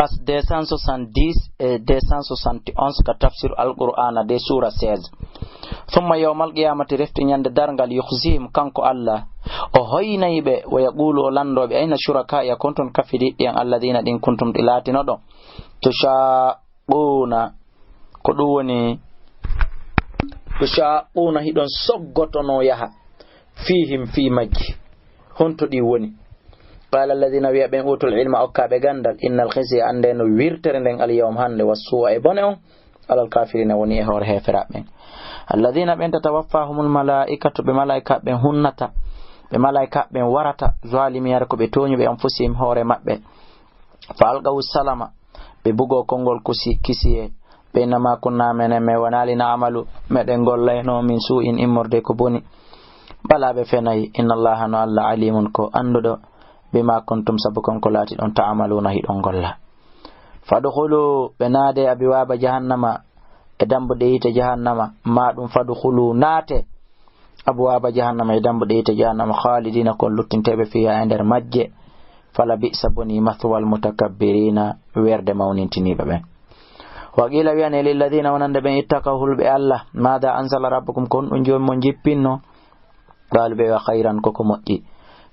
page 270 et 271 ka tafsir al-Qur'ana de sura 16. thumma yawmal qiyamati refti nyande dargal yukhzihim kanko Allah o hoynaybe wa yaqulu o landobe ayna shuraka ya kuntum kafidi yan alladina din kuntum dilatino do tushauna ko dum woni tushauna hidon soggotono yaha fihim fi majji honto di woni qala alladina wa ben utul ilma okabe gandal innal khizya andeno wirtere den al yawm hande wasu'a e bone on alal kafirina woni e hore heferabe alladina ben tawaffahumul malaikatu be malaika ben hunnata be malaika ben warata zalimi yar ko be toñu be anfusim hore mabbe fa alqaw salama be bugo kongol kisiye be nama kunna mene me wanali na amalu meden gollayno min su'in immorde ko boni bala be fenayi inna allaha no alla alimun ko andudo bima kuntum sabukon ko lati don ta'amaluna hidon golla fadkhulu benade abiwaba jahannama e dambude yite jahannama ma dum fadkhulu nate abwaba jahannama e dambude yite jahannama khalidina kon luttintebe fiha ender majje fala bi sabuni mathwal mutakabbirina werde mawnintinibe ben wa qila wa lil ladina wananda ben ittaqahul bi allah mada anzala rabbukum kun jom mon jippinno dalbe wa khairan koko moƴƴi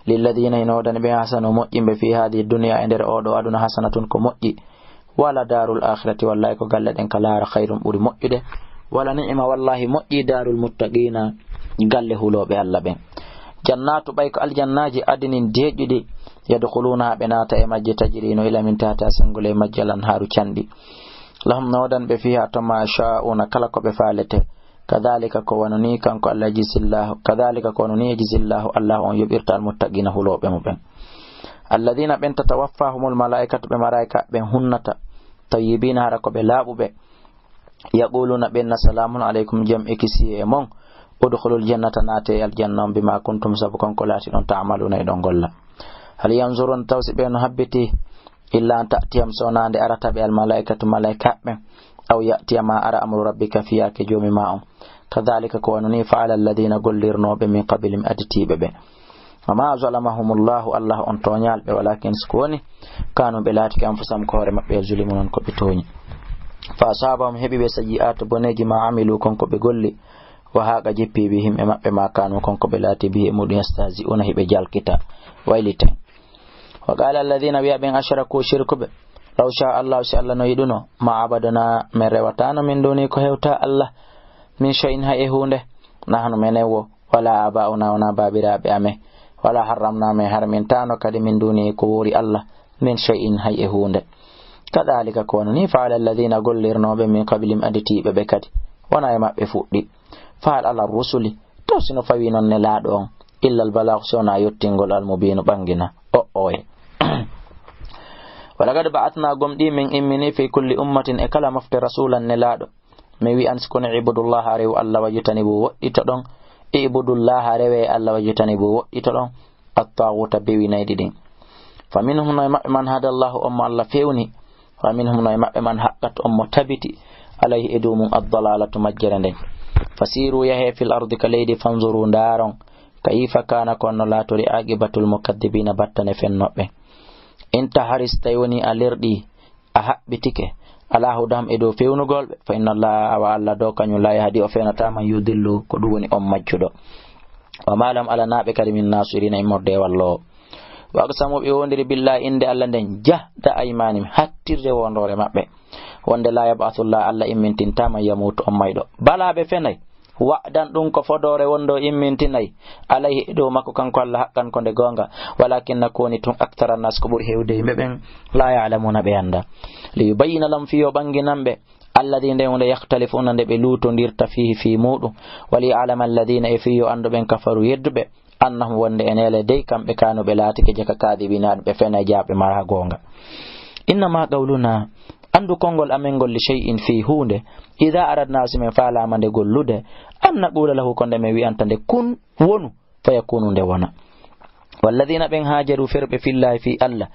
lilladina inodani be hasanu moƴƴimbe fi hadi dunya ender odo aduna hasanatun ko moƴƴi wala darul akhirati wallahi ko galle den kala khairum buri moƴƴude wala ni'ma wallahi moƴƴi darul muttaqina galle hulobe Allah ben jannatu bay ko aljannaji adinin deejudi yadkhuluna benata e majje tajrino ila min tata sangule majjalan haru candi lahum nodan be fiha tama sha'una kala ko be falete kadhalika ko wanoni kanko Allah jizillahu kadhalika ko wanoni jizillahu Allah on yubirta al muttaqina hulobe mo ben alladhina ben tatawaffahumul malaikatu be malaika ben hunnata tayyibina harako be labube yaquluna ben salamun alaykum jam'i kisiye mon udkhulul jannata nate al jannam bima kuntum sabukon ko lati don ta'maluna don golla hal yanzurun tawsi ben habbiti illa an ta'tiyam sonande arata be al malaikatu malaika ben aw ya'tiyama ara amru rabbika fiya ke jomi ma'um kadhalika ko wanani fa'ala alladhina gullirno be min qabilim adtibe be wama zalamahumullahu Allah on tonyal be walakin skoni kanu be lati kam fasam ko hore mabbe zulimun ko be toñi fa asabam hebi be sayi'at boneji ma amilu kon ko be golli wa haqa jippi bihim e mabbe ma kanu kon ko be lati bi mudun yastazi'una hibe jalkita wayliten wa qala alladhina bi ben ashraku shirku be law sha Allah sha Allah no yiduno ma abadana men rewatano min doni ko hewta Allah min shay'in ha e hunde nahnu menewo wala abauna wana babirabe ame wala haramna me harmintano kadi min duni ko wori Allah min shay'in hay e hunde kadhalika konani fa'ala alladhina gullirna be min qablim aditibe be kadi wana e mabbe fuddi fa'al ala rusuli to sino fawi non ne laado on illa al balagh sona yottingol al mubin bangina oye wala gad ba'athna gomdi min immini fi kulli ummatin e kala mafte rasulan ne laado mi wi an skone ibudullah rew Allah wajitani bo woddito don ibudullah rewe Allah wajitani bo woddito don at-taghuta bewi naydi din faminhum man hadallahu umma Allah fewni faminhum man haqqat umma tabiti alayhi idum ad-dalalatu majrande fasiru yahe fil ardi kalaydi fanzuru daron kayfa kana konno laturi aqibatul mukaddibina battane fennobe inta harista yoni alerdi a habbitike ala hudam edo fewnugol fa inna Allah wa alla do kanyu la yahdi o fenata man yudillu ko dum woni on majjudo wa malam ala nabe kadi min nasirina imorde wallo wa aqsamu bi wondiri billahi inde alla den jahda aymanim hattirde wondore mabbe wonde la yabathullah alla immintinta man yamutu on maydo bala be fenay wa'dan dun ko fodore wondo immintinay alayhi do makko kanko Allah hakkan ko de gonga walakin nakoni tun aktara nas ko bur hewde meben la ya'lamuna be anda li yubayyana lam fi yobanginambe alladhina wonde yakhtalifuna de be luto ndirta fihi fi mudu wali alama alladhina fihi ando ben kafaru yedbe annahum wonde enele dey kambe kanu be lati ke jaka kadibina be fena jabe mara gonga inna ma qawluna andu kongol amengol li shay'in fi hunde idha aradna simen fala amande gollude an naqula lahu konde me wi antande kun wonu fayakunu nde wona walladhina ben hajaru firbe fillahi fi Allah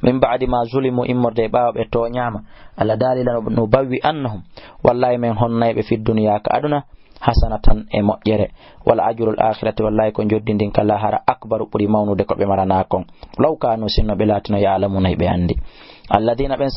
min ba'di ma zulimu immorde baabe to nyama ala dalila no bawi annahum wallahi men honnaybe fi dunya ka aduna hasanatan e moƴƴere wala ajrul akhirati wallahi ko joddindin kala hara akbaru buri mawnude ko be marana kon law kanu sinno be latino ya alamuna be andi alladhina ben